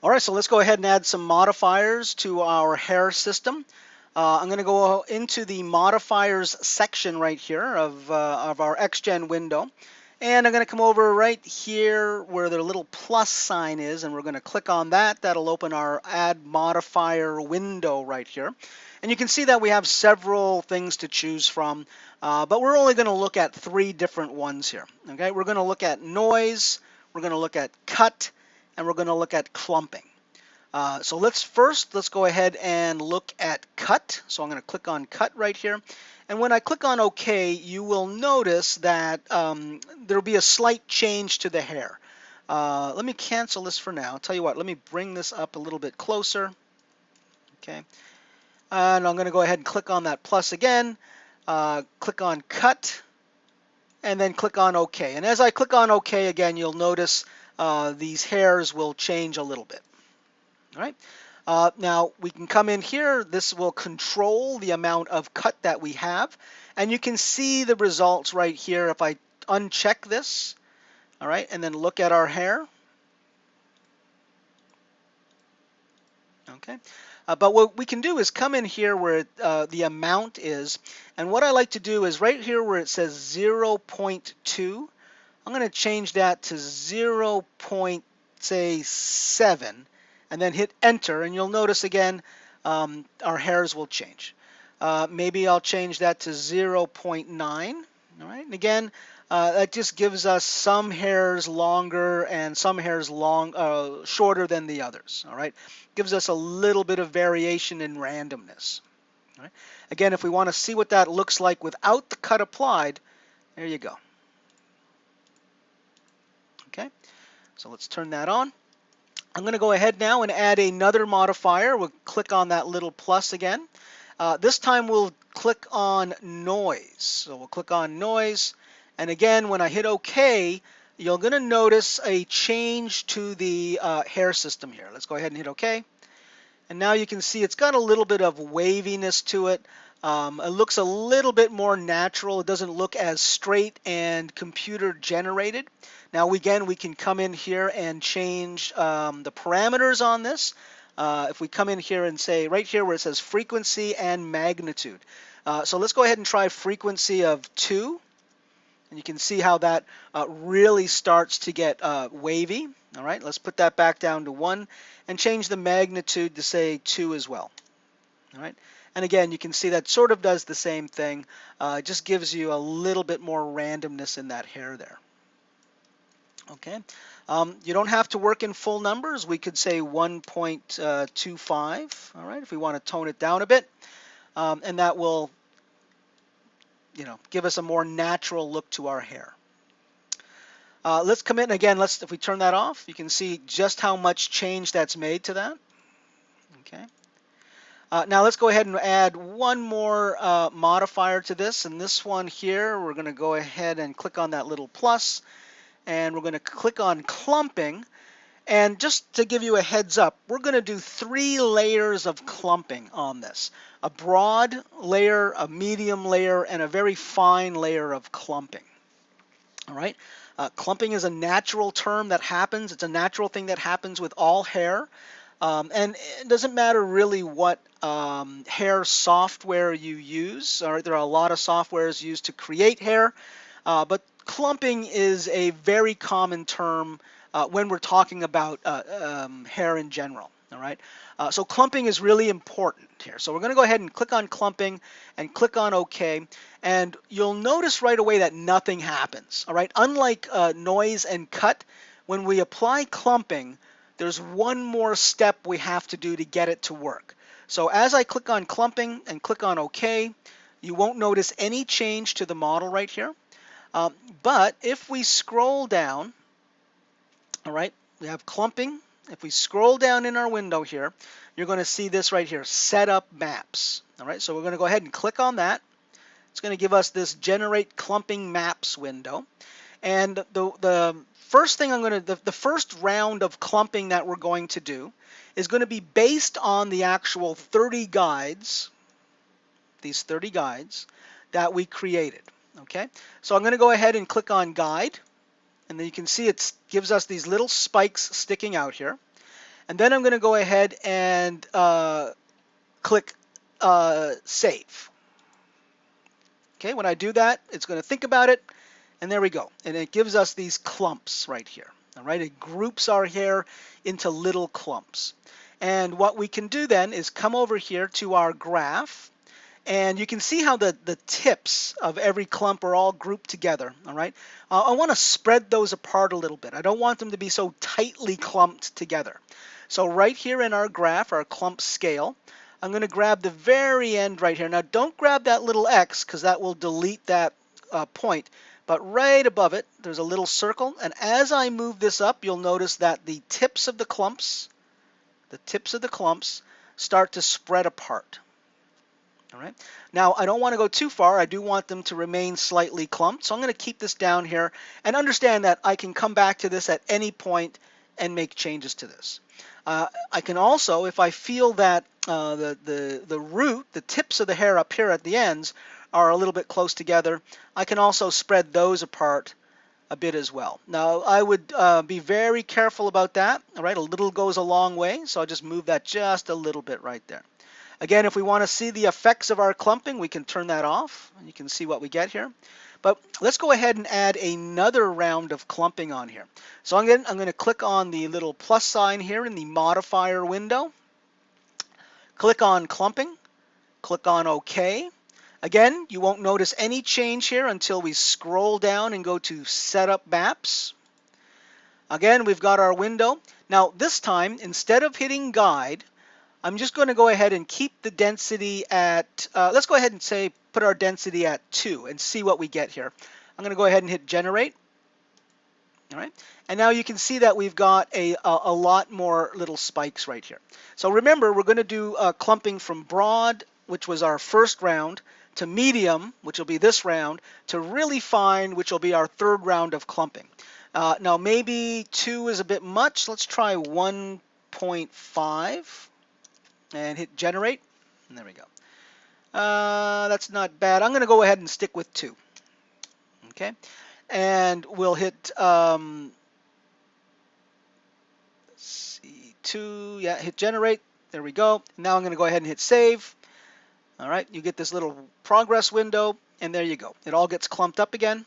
All right, so let's go ahead and add some modifiers to our hair system. I'm going to go into the modifiers section right here of our XGen window. And I'm going to come over right here where the little plus sign is, and we're going to click on that. That'll open our add modifier window right here. And you can see that we have several things to choose from, but we're only going to look at 3 different ones here. Okay, we're going to look at noise, we're going to look at cut, and we're going to look at clumping. So let's go ahead and look at cut. So I'm going to click on cut right here. And when I click on OK, you will notice that there will be a slight change to the hair. Let me cancel this for now. I'll tell you what, let me bring this up a little bit closer. Okay. And I'm going to go ahead and click on that plus again. Click on cut. And then click on OK. And as I click on OK again, you'll notice these hairs will change a little bit. All right. Now we can come in here. This will control the amount of cut that we have, and you can see the results right here. If I uncheck this, all right, and then look at our hair. Okay. But what we can do is come in here where the amount is, and what I like to do is right here where it says 0.2, I'm going to change that to 0.7. And then hit enter, and you'll notice again our hairs will change. Maybe I'll change that to 0.9. All right, and again, that just gives us some hairs longer and some hairs shorter than the others. All right, gives us a little bit of variation in randomness. All right. Again, if we want to see what that looks like without the cut applied, there you go. Okay, so let's turn that on. I'm going to go ahead now and add another modifier. We'll click on that little plus again. This time we'll click on noise. So we'll click on noise. And again, when I hit OK, you're going to notice a change to the hair system here. Let's go ahead and hit OK. And now you can see it's got a little bit of waviness to it. It looks a little bit more natural. It doesn't look as straight and computer generated. Now again, we can come in here and change the parameters on this. If we come in here and say right here where it says frequency and magnitude. So let's go ahead and try frequency of 2. And you can see how that really starts to get wavy. All right, let's put that back down to 1 and change the magnitude to say 2 as well. All right, and again, you can see that sort of does the same thing. It just gives you a little bit more randomness in that hair there. Okay, you don't have to work in full numbers. We could say 1.25. All right, if we want to tone it down a bit, and that will, give us a more natural look to our hair. Let's come in again. If we turn that off, you can see just how much change that's made to that. Okay. Now let's go ahead and add one more modifier to this. And this one here, we're going to go ahead and click on that little plus, and we're going to click on clumping. And just to give you a heads up, we're going to do 3 layers of clumping on this. A broad layer, a medium layer, and a very fine layer of clumping. All right. Clumping is a natural term that happens. It's a natural thing that happens with all hair. And it doesn't matter really what hair software you use. All right, there are a lot of softwares used to create hair, but clumping is a very common term when we're talking about hair in general. All right, so clumping is really important here. So we're going to go ahead and click on clumping and click on OK, and you'll notice right away that nothing happens. All right, unlike noise and cut, when we apply clumping, there's one more step we have to do to get it to work. So as I click on clumping and click on OK, you won't notice any change to the model right here. But if we scroll down, all right, we have clumping. If we scroll down in our window here, you're going to see this right here, Setup Maps. All right, so we're going to go ahead and click on that. It's going to give us this Generate Clumping Maps window. And the first thing the first round of clumping that we're going to do is going to be based on the actual 30 guides, these 30 guides that we created. Okay, so I'm going to go ahead and click on Guide. And then you can see it gives us these little spikes sticking out here. And then I'm going to go ahead and click Save. Okay, when I do that, it's going to think about it, and there we go. And it gives us these clumps right here. All right, it groups our hair into little clumps. And what we can do then is come over here to our graph, and you can see how the tips of every clump are all grouped together. All right, I want to spread those apart a little bit. I don't want them to be so tightly clumped together. So right here in our graph, our clump scale, I'm going to grab the very end right here. Now don't grab that little X because that will delete that point. But right above it, there's a little circle. And as I move this up, you'll notice that the tips of the clumps start to spread apart. All right. Now, I don't want to go too far. I do want them to remain slightly clumped. So I'm going to keep this down here and understand that I can come back to this at any point and make changes to this. I can also, if I feel that the root, the tips of the hair up here at the ends are a little bit close together, I can also spread those apart a bit as well. Now, I would be very careful about that. All right, a little goes a long way, so I'll just move that just a little bit right there. Again, if we want to see the effects of our clumping, we can turn that off, and you can see what we get here. But let's go ahead and add another round of clumping on here. So I'm going to click on the little plus sign here in the modifier window. Click on clumping. Click on OK. Again, you won't notice any change here until we scroll down and go to Setup Maps. Again, we've got our window. Now this time, instead of hitting Guide, I'm just going to go ahead and keep the density at, let's go ahead and say put our density at 2 and see what we get here. I'm going to go ahead and hit Generate. All right, and now you can see that we've got a lot more little spikes right here. So remember, we're going to do clumping from broad, which was our first round, to medium, which will be this round, to really fine, which will be our third round of clumping. Now maybe 2 is a bit much. Let's try 1.5 and hit Generate, and there we go. That's not bad. I'm going to go ahead and stick with 2. Okay, and we'll hit let's see, 2. Yeah, hit Generate. There we go. Now I'm going to go ahead and hit Save. All right, you get this little progress window, and there you go. It all gets clumped up again.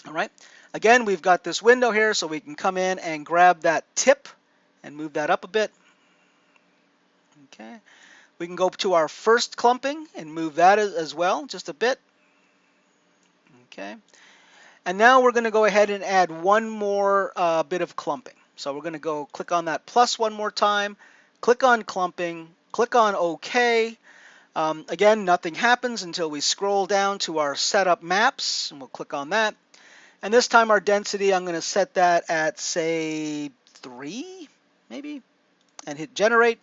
All right. Again, we've got this window here, so we can come in and grab that tip and move that up a bit. Okay. We can go to our first clumping and move that as well, just a bit. Okay. And now we're going to go ahead and add one more bit of clumping. So we're going to go click on that plus one more time, click on clumping, click on OK. Again, nothing happens until we scroll down to our setup maps, and we'll click on that. And this time our density, I'm going to set that at, say, 3, maybe, and hit Generate.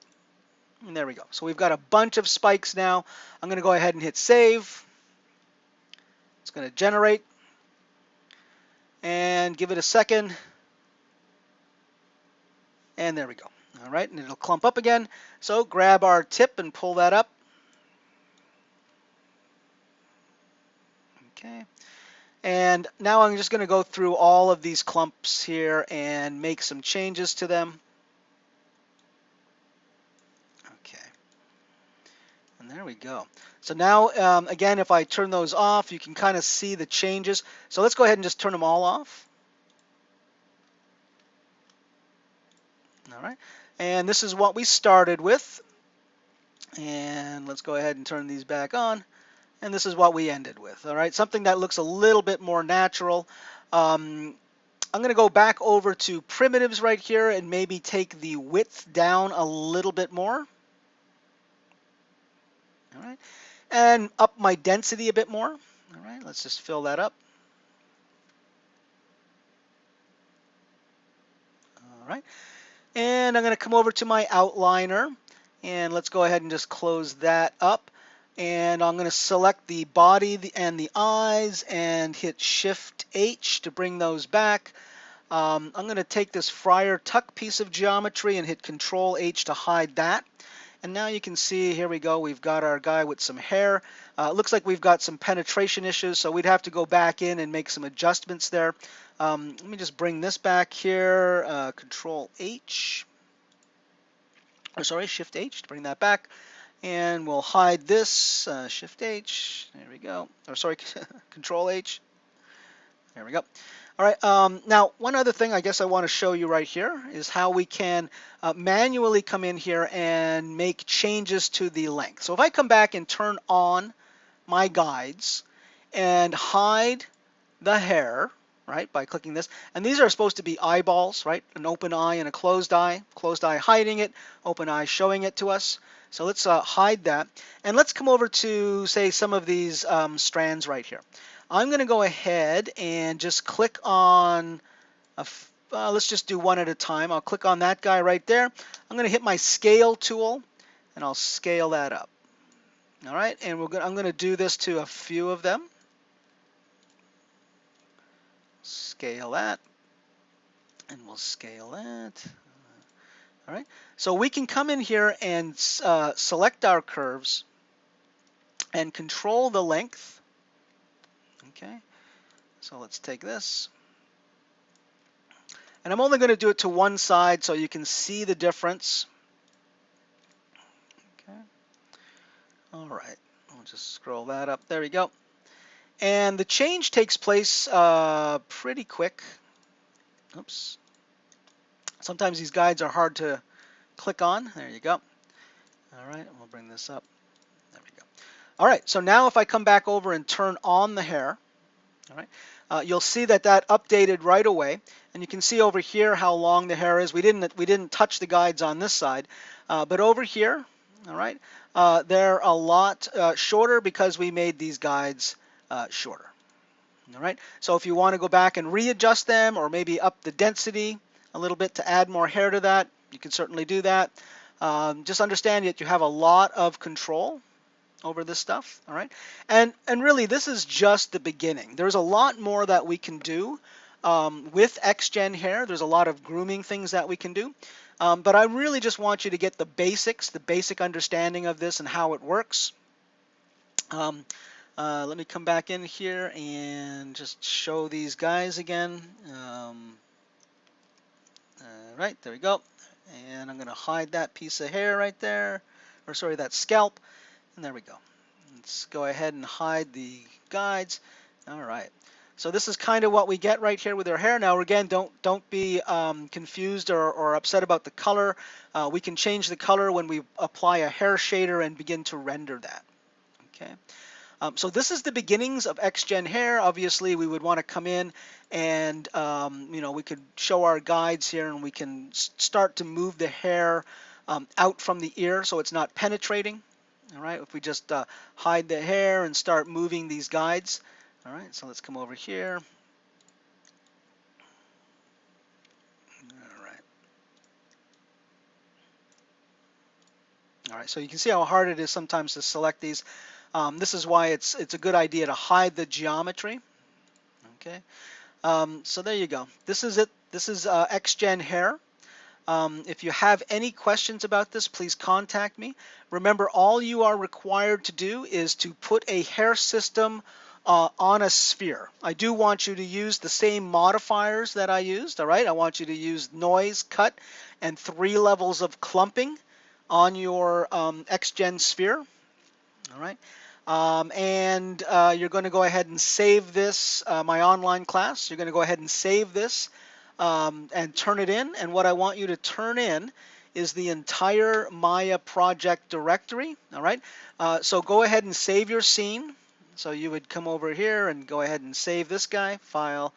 And there we go. So we've got a bunch of spikes now. I'm going to go ahead and hit Save. It's going to generate. And give it a second. And there we go. All right, and it'll clump up again. So grab our tip and pull that up. Okay. And now I'm just going to go through all of these clumps here and make some changes to them. Okay. And there we go. So now, again, if I turn those off, you can kind of see the changes. So let's go ahead and just turn them all off. All right. And this is what we started with. And let's go ahead and turn these back on. And this is what we ended with. All right, something that looks a little bit more natural. I'm going to go back over to primitives right here and maybe take the width down a little bit more. All right, and up my density a bit more. All right, let's just fill that up. All right, and I'm going to come over to my outliner, and let's go ahead and just close that up. And I'm going to select the body and the eyes and hit Shift H to bring those back. I'm going to take this Friar Tuck piece of geometry and hit Control H to hide that. And now you can see, here we go, we've got our guy with some hair. Looks like we've got some penetration issues, so we'd have to go back in and make some adjustments there. Let me just bring this back here, Control H. or sorry, Shift H to bring that back. And we'll hide this, Shift H, there we go, or sorry, Control H, there we go. All right, now one other thing I guess I want to show you right here is how we can manually come in here and make changes to the length. So if I come back and turn on my guides and hide the hair, right, by clicking this, and these are supposed to be eyeballs, right, an open eye and a closed eye hiding it, open eye showing it to us. So let's hide that, and let's come over to, say, some of these strands right here. I'm going to go ahead and just click on, let's just do one at a time. I'll click on that guy right there. I'm going to hit my scale tool, and I'll scale that up. All right, and I'm going to do this to a few of them. Scale that, and we'll scale that. All right, so we can come in here and select our curves and control the length. Okay, so let's take this. And I'm only going to do it to one side so you can see the difference. Okay, all right, I'll just scroll that up. There we go. And the change takes place pretty quick. Oops. Sometimes these guides are hard to click on. There you go. All right, we'll bring this up. There we go. All right, so now if I come back over and turn on the hair, all right, you'll see that that updated right away, and you can see over here how long the hair is. We didn't touch the guides on this side, but over here, all right, they're a lot shorter because we made these guides shorter. All right, so if you want to go back and readjust them, or maybe up the density a little bit to add more hair to that, you can certainly do that. Just understand that you have a lot of control over this stuff, all right? And really, this is just the beginning. There's a lot more that we can do with XGen Hair. There's a lot of grooming things that we can do. But I really just want you to get the basics, the basic understanding of this and how it works. Let me come back in here and just show these guys again. Right, there we go. And I'm going to hide that piece of hair right there, or sorry, that scalp. And there we go. Let's go ahead and hide the guides. All right. So this is kind of what we get right here with our hair. Now again, don't be confused or upset about the color. We can change the color when we apply a hair shader and begin to render that. Okay. So this is the beginnings of XGen Hair. Obviously, we would want to come in and we could show our guides here, and we can start to move the hair out from the ear so it's not penetrating. All right, if we just hide the hair and start moving these guides. All right, so let's come over here. All right, so you can see how hard it is sometimes to select these. This is why it's a good idea to hide the geometry. Okay, so there you go. This is it. This is XGen Hair. If you have any questions about this, please contact me. Remember, all you are required to do is to put a hair system on a sphere. I do want you to use the same modifiers that I used. All right, I want you to use noise, cut, and 3 levels of clumping on your XGen sphere. All right. You're going to go ahead and save this, my online class. You're going to go ahead and save this and turn it in. And what I want you to turn in is the entire Maya project directory. All right. So go ahead and save your scene. So you would come over here and go ahead and save this guy, file,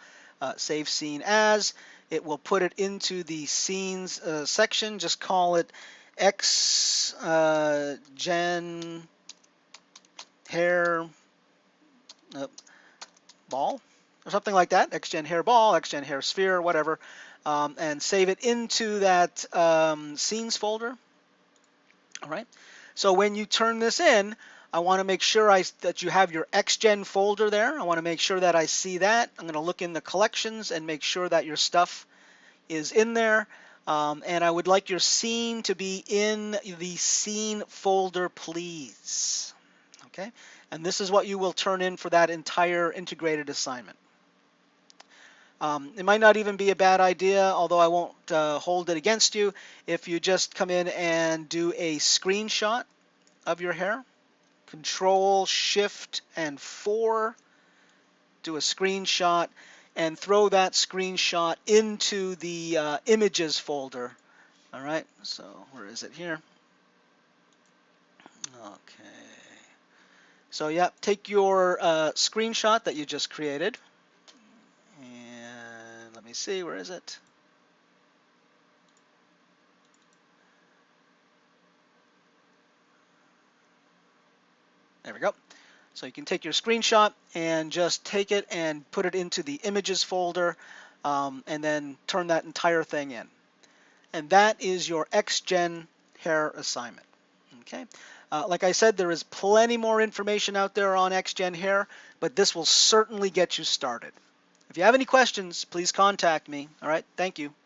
save scene as. It will put it into the scenes section. Just call it XGen Hair ball or something like that. XGen Hair ball, XGen Hair sphere, whatever, and save it into that scenes folder. All right. So when you turn this in, I want to make sure that you have your XGen folder there. I want to make sure that I see that. I'm going to look in the collections and make sure that your stuff is in there. And I would like your scene to be in the scene folder, please. Okay, and this is what you will turn in for that entire integrated assignment. It might not even be a bad idea, although I won't hold it against you, if you just come in and do a screenshot of your hair. Control, Shift, and 4. Do a screenshot and throw that screenshot into the images folder. All right, so where is it here? Okay. So yeah, take your screenshot that you just created. And let me see, where is it? There we go. So you can take your screenshot and just take it and put it into the images folder, and then turn that entire thing in. And that is your XGen hair assignment. Okay. Like I said, there is plenty more information out there on XGen hair, but this will certainly get you started. If you have any questions, please contact me. All right. Thank you.